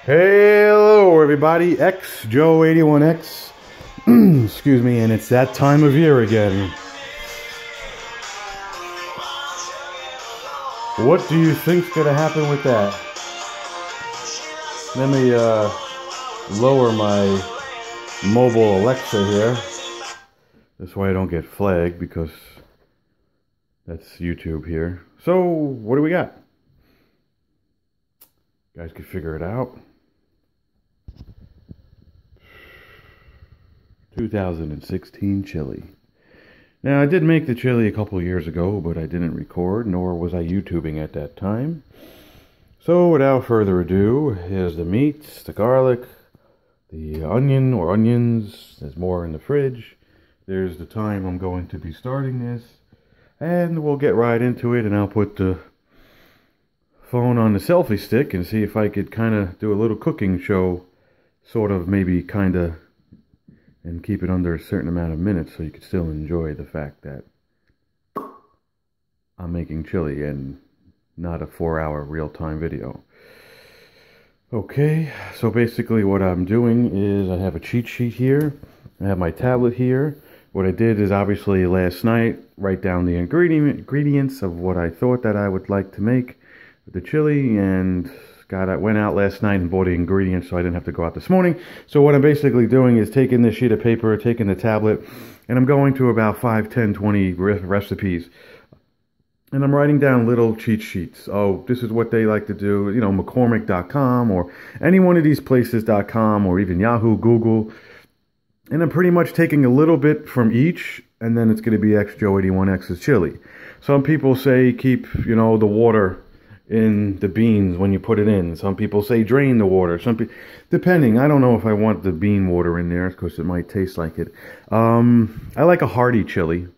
Hello everybody, X Joe 81X. Excuse me, and it's that time of year again. What do you think's gonna happen with that? Let me lower my mobile Alexa here. This way I don't get flagged because that's YouTube here. So what do we got? You guys can figure it out. 2016 chili. Now, I did make the chili a couple years ago, but I didn't record, nor was I YouTubing at that time. So, without further ado, here's the meat, the garlic, the onion or onions. There's more in the fridge. There's the time I'm going to be starting this. And we'll get right into it, and I'll put the phone on the selfie stick and see if I could kind of do a little cooking show, sort of, maybe kind of, and keep it under a certain amount of minutes so you could still enjoy the fact that I'm making chili and not a 4-hour real-time video. Okay, so basically what I'm doing is I have a cheat sheet here. I have my tablet here. What I did is obviously last night write down the ingredients of what I thought that I would like to make with the chili, and I went out last night and bought the ingredients so I didn't have to go out this morning. So what I'm basically doing is taking this sheet of paper, taking the tablet, and I'm going to about 5, 10, 20 recipes. And I'm writing down little cheat sheets. Oh, this is what they like to do, you know, McCormick.com or any one of these places.com or even Yahoo, Google. And I'm pretty much taking a little bit from each, and then it's going to be X Joe 81X's chili. Some people say keep, you know, the water in the beans when you put it in. Some people say drain the water. Some people, depending. I don't know if I want the bean water in there because it might taste like it. I like a hearty chili.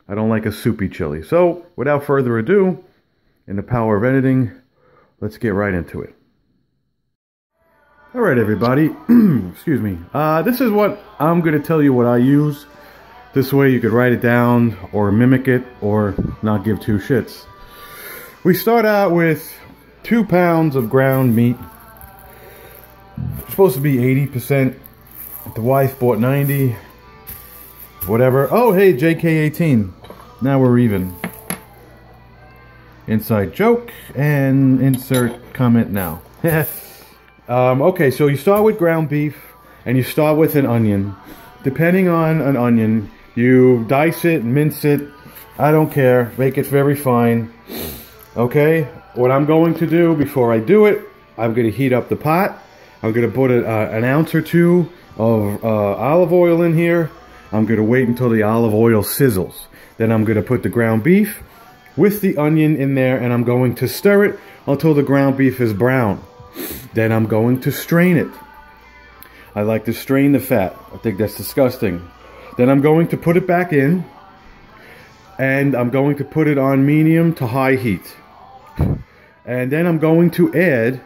I don't like a soupy chili. So, without further ado, in the power of editing, let's get right into it. Alright everybody, excuse me. This is what I'm going to tell you what I use. This way you could write it down or mimic it or not give two shits. We start out with 2 pounds of ground meat. It's supposed to be 80%. The wife bought 90. Whatever. Oh, hey, JK18. Now we're even. Inside joke and insert comment now. Okay, so you start with ground beef and you start with an onion. Depending on an onion, you dice it, mince it. I don't care. Make it very fine. Okay, what I'm going to do before I do it, I'm going to heat up the pot. I'm going to put an ounce or two of olive oil in here. I'm going to wait until the olive oil sizzles. Then I'm going to put the ground beef with the onion in there, and I'm going to stir it until the ground beef is brown. Then I'm going to strain it. I like to strain the fat. I think that's disgusting. Then I'm going to put it back in, and I'm going to put it on medium to high heat. And then I'm going to add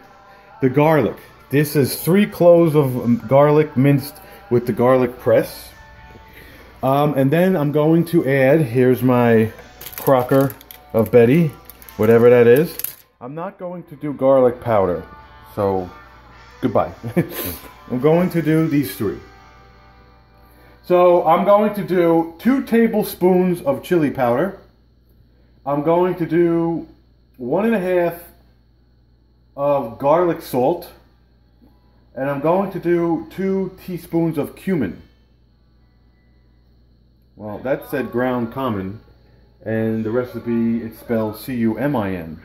the garlic. This is 3 cloves of garlic minced with the garlic press. And then I'm going to add, here's my crocker of Betty, whatever that is. I'm not going to do garlic powder, so goodbye. I'm going to do these 3. So I'm going to do 2 tablespoons of chili powder. I'm going to do 1.5 of garlic salt, and I'm going to do 2 teaspoons of cumin. Well, that said ground common, and the recipe, it's spelled C-U-M-I-N.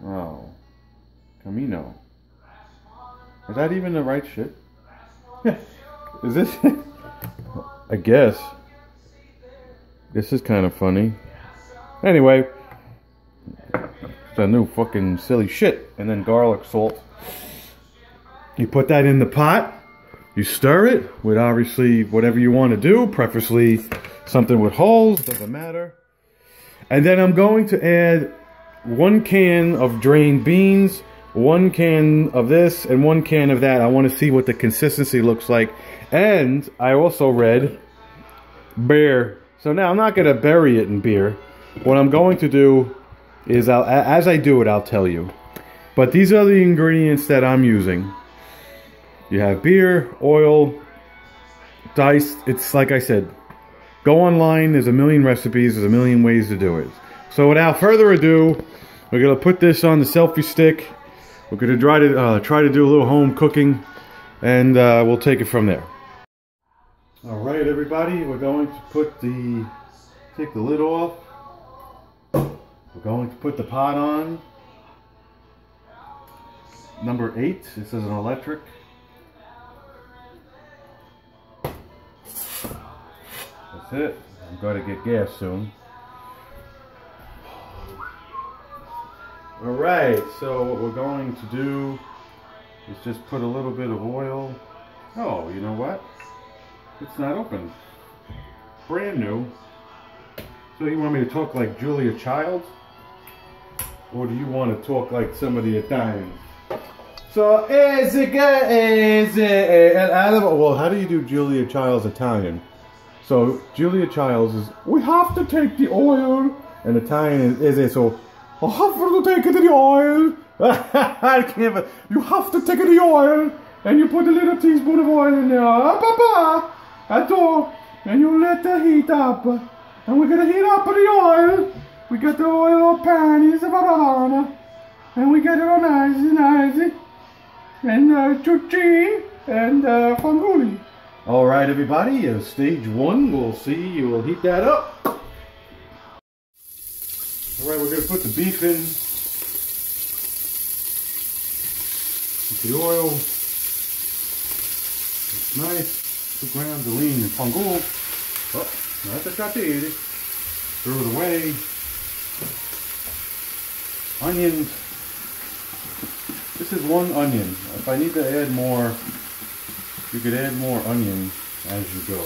Oh, Camino. Is that even the right shit? Is this? I guess. This is kind of funny. Anyway, it's a new fucking silly shit. And then garlic salt. You put that in the pot. You stir it with obviously whatever you want to do. Preferably something with holes. Doesn't matter. And then I'm going to add 1 can of drained beans, 1 can of this, and 1 can of that. I want to see what the consistency looks like. And I also read beer. So now I'm not going to bury it in beer. What I'm going to do is, as I do it, I'll tell you. But these are the ingredients that I'm using. You have beer, oil, diced. It's like I said, go online. There's a million recipes. There's a million ways to do it. So without further ado, we're gonna put this on the selfie stick. We're gonna try to do a little home cooking, and we'll take it from there. All right, everybody, we're going to take the lid off. We're going to put the pot on. Number 8. This is an electric. That's it. I'm going to get gas soon. Alright, so what we're going to do is just put a little bit of oil. Oh, you know what? It's not open. Brand new. So you want me to talk like Julia Childs? Or do you want to talk like some of the Italians? So, well, how do you do Julia Childs Italian? So, Julia Childs is, we have to take the oil. And Italian is so, I have to take the oil. I can't, you have to take the oil. And you put a little teaspoon of oil in there. That's all. And you let the heat up. And we're going to heat up the oil. We got the oil pan, and we get it on icy, and chuchi, and fanguli. All right, everybody, stage 1, we'll see, you will heat that up. All right, we're going to put the beef in. With the oil. It's nice. 2 grams of lean fangul. Oh, not the chati. Throw it away. Onions. This is 1 onion. If I need to add more, you could add more onion as you go.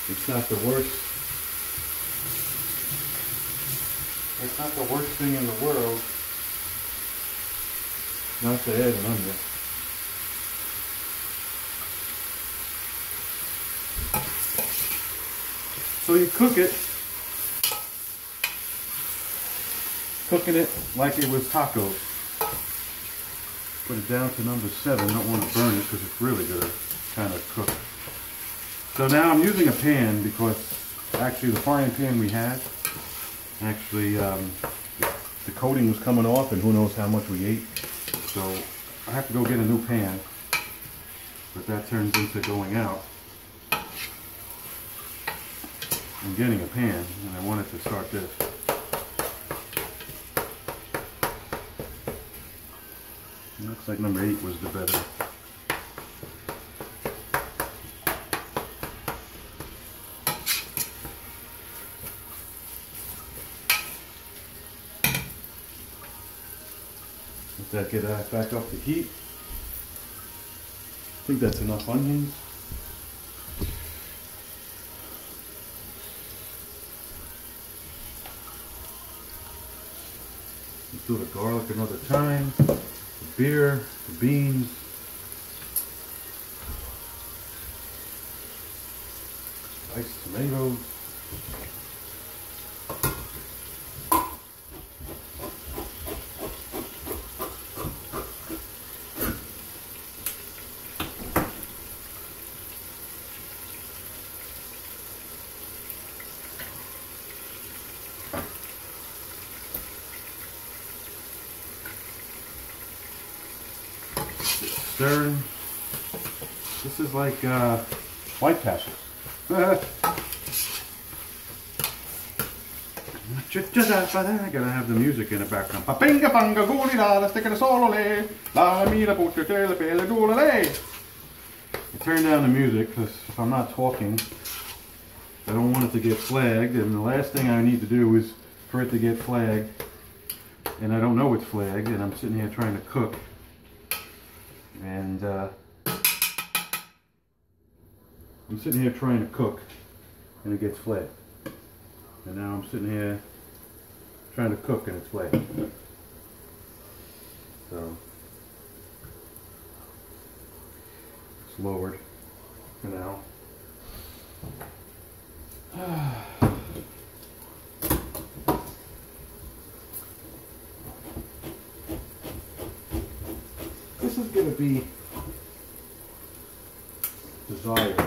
It's not the worst. It's not the worst thing in the world not to add an onion. So you cook it. Cooking it like it was tacos. Put it down to number 7. Don't want to burn it because it's really going to kind of cook. So now I'm using a pan because actually the frying pan we had, actually the coating was coming off and who knows how much we ate. So I have to go get a new pan. But that turns into going out and getting a pan, and I wanted to start this. Looks like number 8 was the better. Let that get back up to heat. I think that's enough onions. Let's do the garlic another time. The beer, the beans. Diced tomatoes. Stirring. This is like White Castle. Gotta have the music in the background. Papinga panga guli la la sticking a solo le la la mira putte tele pele dula le. I turn down the music because if I'm not talking, I don't want it to get flagged, and the last thing I need to do is for it to get flagged, and I don't know it's flagged, and I'm sitting here trying to cook. And I'm sitting here trying to cook and it gets flagged. And now I'm sitting here trying to cook and it's flagged. So it's lowered for now. This is going to be desired.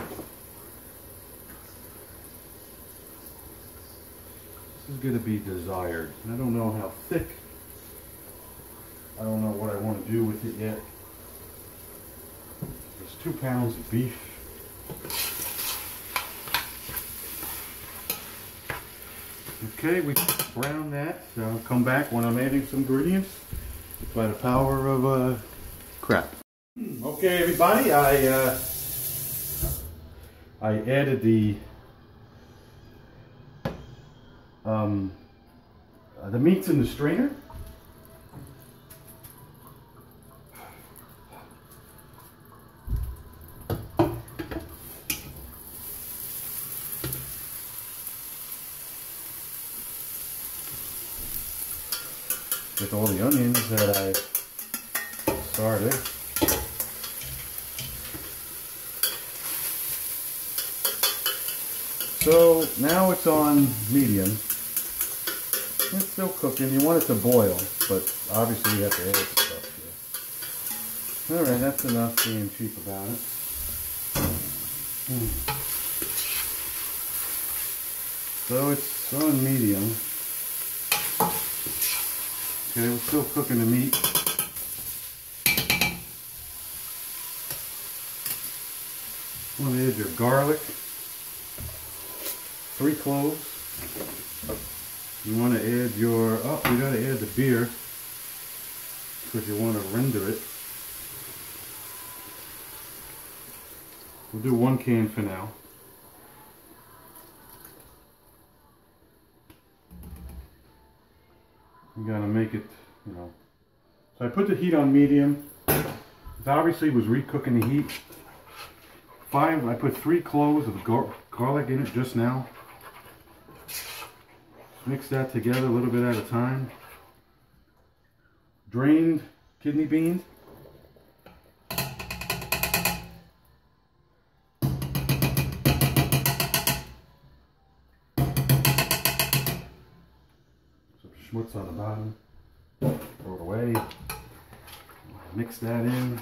This is going to be desired. I don't know how thick. I don't know what I want to do with it yet. There's 2 pounds of beef. Okay, we brown that. So I'll come back when I'm adding some ingredients by the power of crap. Okay, everybody, I added the meats in the strainer. With all the onions that I started. So now it's on medium. It's still cooking. You want it to boil, but obviously you have to add stuff here. Alright, that's enough being cheap about it. So it's on medium. Okay, we're still cooking the meat. You want to add your garlic. 3 cloves. You want to add your, oh, you got to add the beer because you want to render it. We'll do 1 can for now. You got to make it, you know. So I put the heat on medium. It obviously was recooking the heat. I put 3 cloves of garlic in it just now. Mix that together a little bit at a time. Drained kidney beans. Some schmutz on the bottom. Throw it away. Mix that in.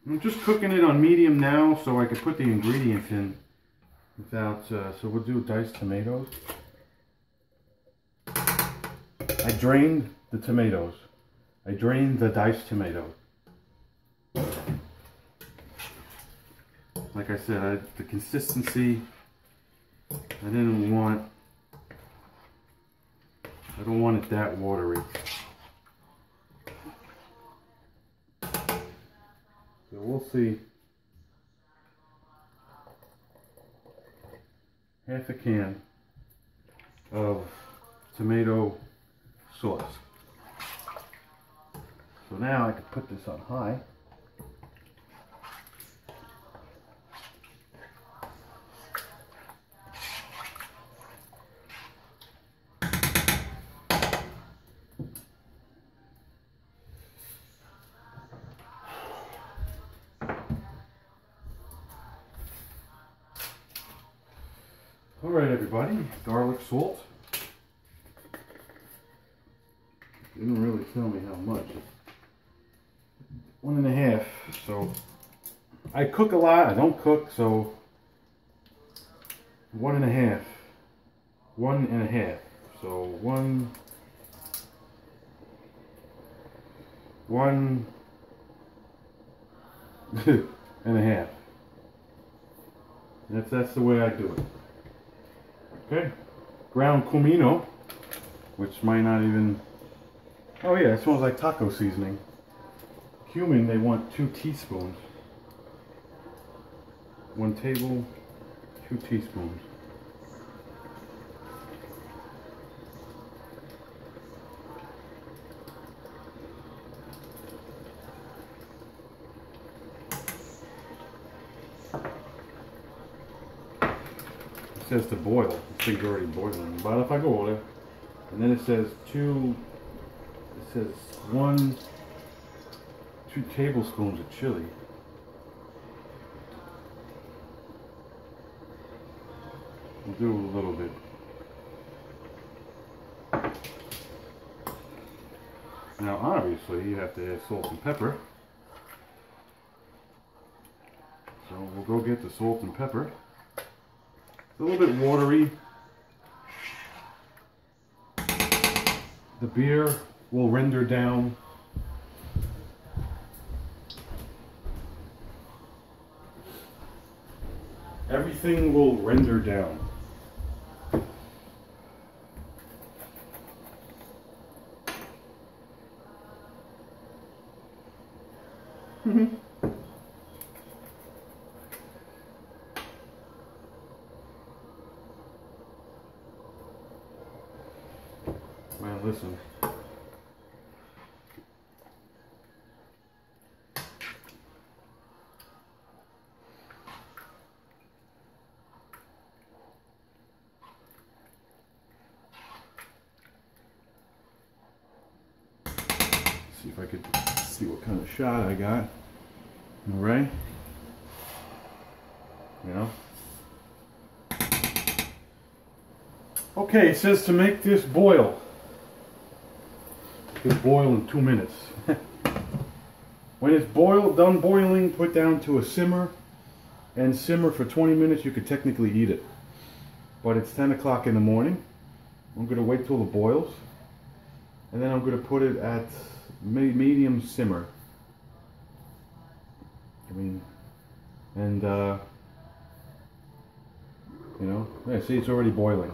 I'm just cooking it on medium now so I can put the ingredients in without, so we'll do diced tomatoes. I drained the tomatoes. I drained the diced tomatoes. Like I said, the consistency, I don't want it that watery. So we'll see. Half a can of tomato sauce. So now I can put this on high. All right, everybody, garlic salt. Didn't really tell me how much. 1.5. So I cook a lot. I don't cook, so 1.5. 1.5. So one and a half. That's the way I do it. Okay, ground comino, which might not even, oh yeah, it smells like taco seasoning. Cumin, they want 2 teaspoons. 1 table, 2 teaspoons. It says to boil. This thing's already boiling. But if I go over, and then it says 2 tablespoons of chili. We'll do a little bit. Now obviously you have to add salt and pepper. So we'll go get the salt and pepper. It's a little bit watery. The beer will render down. Everything will render down. Man, listen. See if I could see what kind of shot I got. All right. You know. Okay, it says to make this boil. Just boil in 2 minutes. When it's done boiling, put down to a simmer and simmer for 20 minutes. You could technically eat it, but it's 10 o'clock in the morning. I'm going to wait till it boils, and then I'm going to put it at medium simmer. You know, yeah, see, it's already boiling.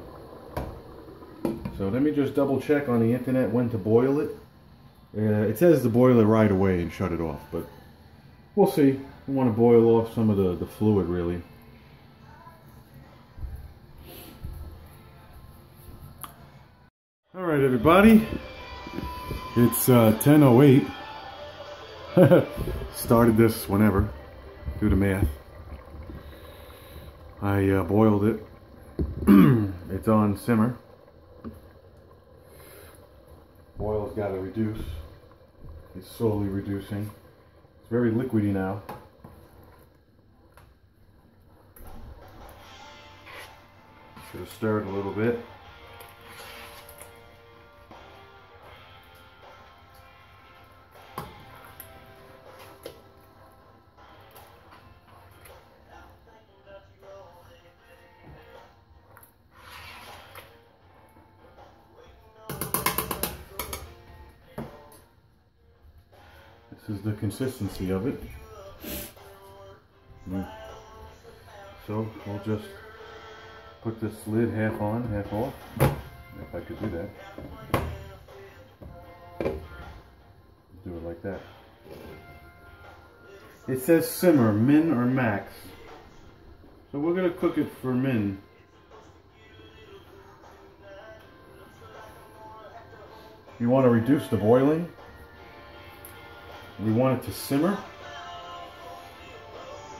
So let me just double check on the internet when to boil it. It says to boil it right away and shut it off, but we'll see. I want to boil off some of the fluid, really. All right, everybody. It's 10:08. Started this whenever. Do the math. I boiled it. It's on simmer. Boil's got to reduce. It's slowly reducing. It's very liquidy now. Should have stirred a little bit. This is the consistency of it. So we'll just put this lid half on, half off, if I could do that. Do it like that. It says simmer, min or max. So we're going to cook it for min. You want to reduce the boiling. We want it to simmer.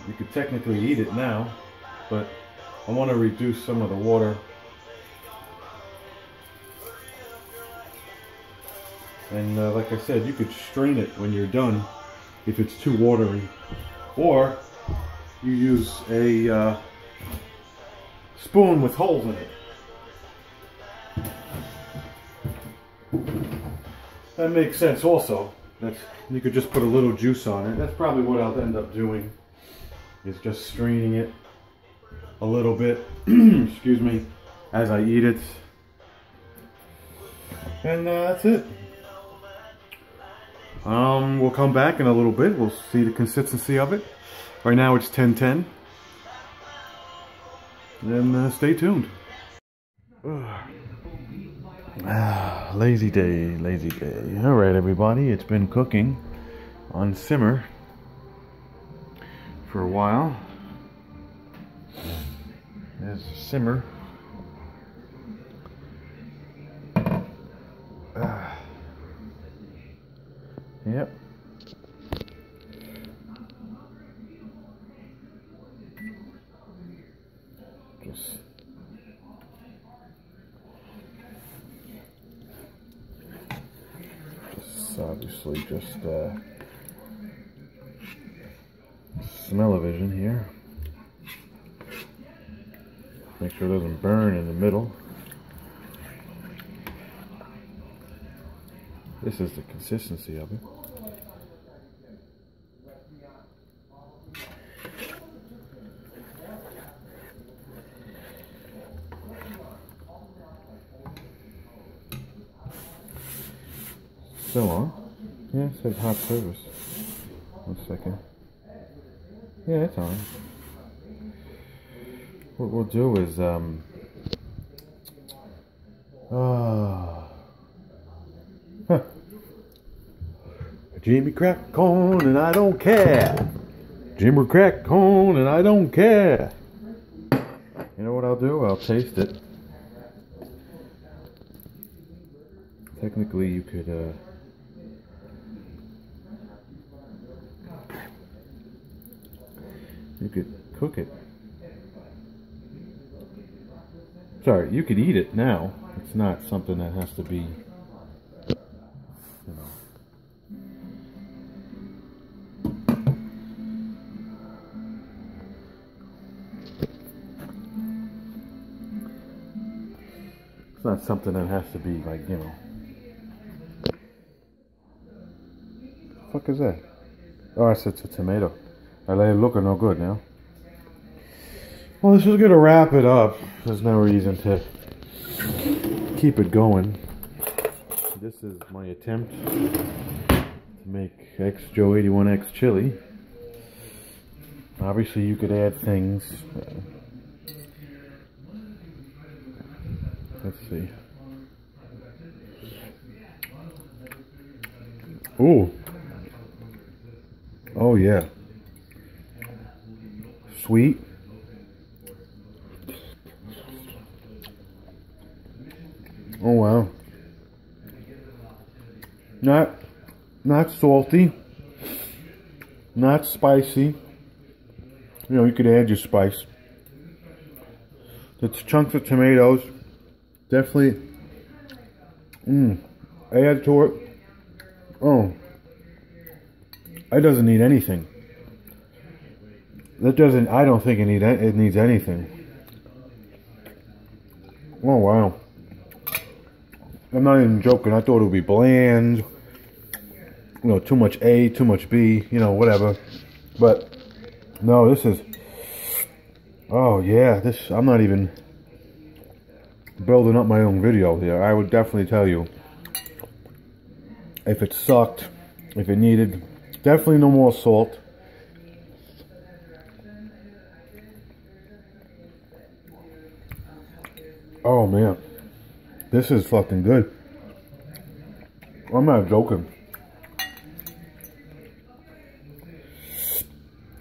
You could technically eat it now, but I want to reduce some of the water. And like I said, you could strain it when you're done if it's too watery. Or you use a spoon with holes in it. That makes sense also. You could just put a little juice on it. That's probably what I'll end up doing, is just straining it a little bit, excuse me, as I eat it. And that's it. We'll come back in a little bit. We'll see the consistency of it. Right now it's 10:10. And stay tuned. Lazy day, lazy day. All right, everybody, it's been cooking on simmer for a while. There's the simmer. Yep. Just obviously just smell-o-vision here. Make sure it doesn't burn in the middle. This is the consistency of it. Still on? Yeah, it says hot service. 1 second. Yeah, it's on. What we'll do is, Jimmy crack corn and I don't care. Jimmy crack corn and I don't care. You know what I'll do? I'll taste it. Technically, you could, cook it. Sorry, you could eat it now. It's not something that has to be, you know. It's not something that has to be like, you know. What the fuck is that? Oh, it's a tomato. I let it look no good now. Well, this is gonna wrap it up. There's no reason to keep it going. This is my attempt to make Joe81X chili. Obviously, you could add things. Let's see. Ooh. Oh yeah. Sweet. Oh wow. Not salty. Not spicy. You know, you could add your spice. The chunks of tomatoes definitely add to it. Oh. It doesn't need anything. I don't think it needs anything. Oh wow. I'm not even joking. I thought it would be bland. You know, too much A, too much B, you know, whatever. But no, this is, oh yeah, I'm not even building up my own video here. I would definitely tell you if it sucked, if it needed, definitely no more salt. Oh man, this is fucking good. I'm not joking.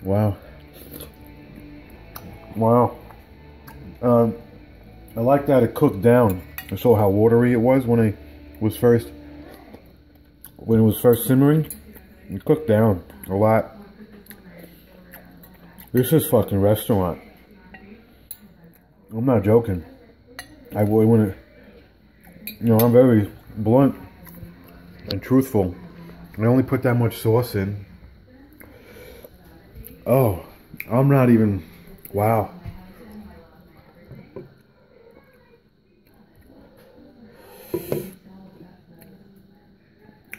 Wow. Wow. I like that it cooked down. I saw how watery it was when it was first simmering. It cooked down a lot. This is fucking restaurant. I'm not joking. I wouldn't, you know, I'm very blunt and truthful. I only put that much sauce in. Oh, I'm not even, wow.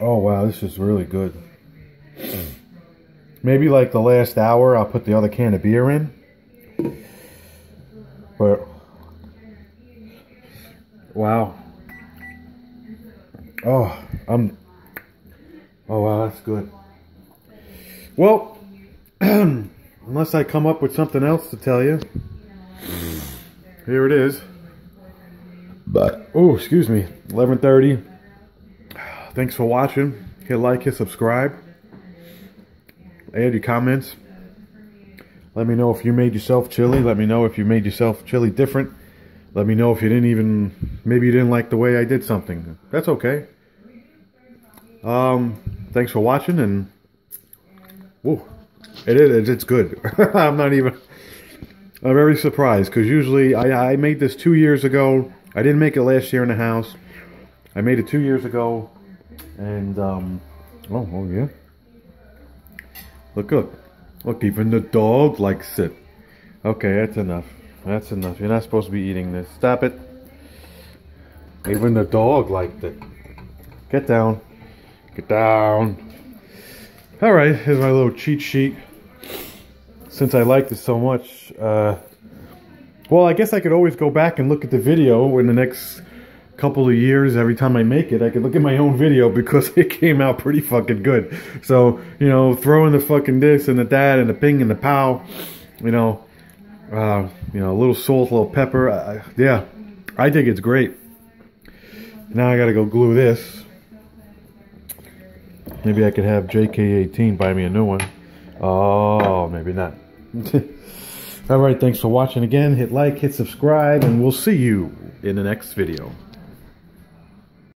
Oh wow, this is really good. Maybe like the last hour I'll put the other can of beer in. But wow. Oh wow, that's good. Well, unless I come up with something else to tell you, here it is. But oh, excuse me, 11:30. Thanks for watching. Hit like, hit subscribe. Add your comments. Let me know if you made yourself chili. Let me know if you made yourself chili different. Let me know if you maybe you didn't like the way I did something. That's okay. Thanks for watching, and whoa, it's good. I'm very surprised, because usually I made this 2 years ago. I didn't make it last year in the house. I made it 2 years ago, and oh yeah. Look, even the dog likes it. Okay, that's enough. That's enough. You're not supposed to be eating this. Stop it. Even the dog liked it. Get down. Get down. Alright, here's my little cheat sheet. Since I liked it so much, well, I guess I could always go back and look at the video in the next couple of years. Every time I make it, I could look at my own video because it came out pretty fucking good. So, you know, throwing the fucking this and the that and the ping and the pow, you know, a little salt, a little pepper. Yeah, I think it's great. Now I gotta go glue this. Maybe I could have JK18 buy me a new one. Oh, maybe not. Alright, thanks for watching again. Hit like, hit subscribe, and we'll see you in the next video.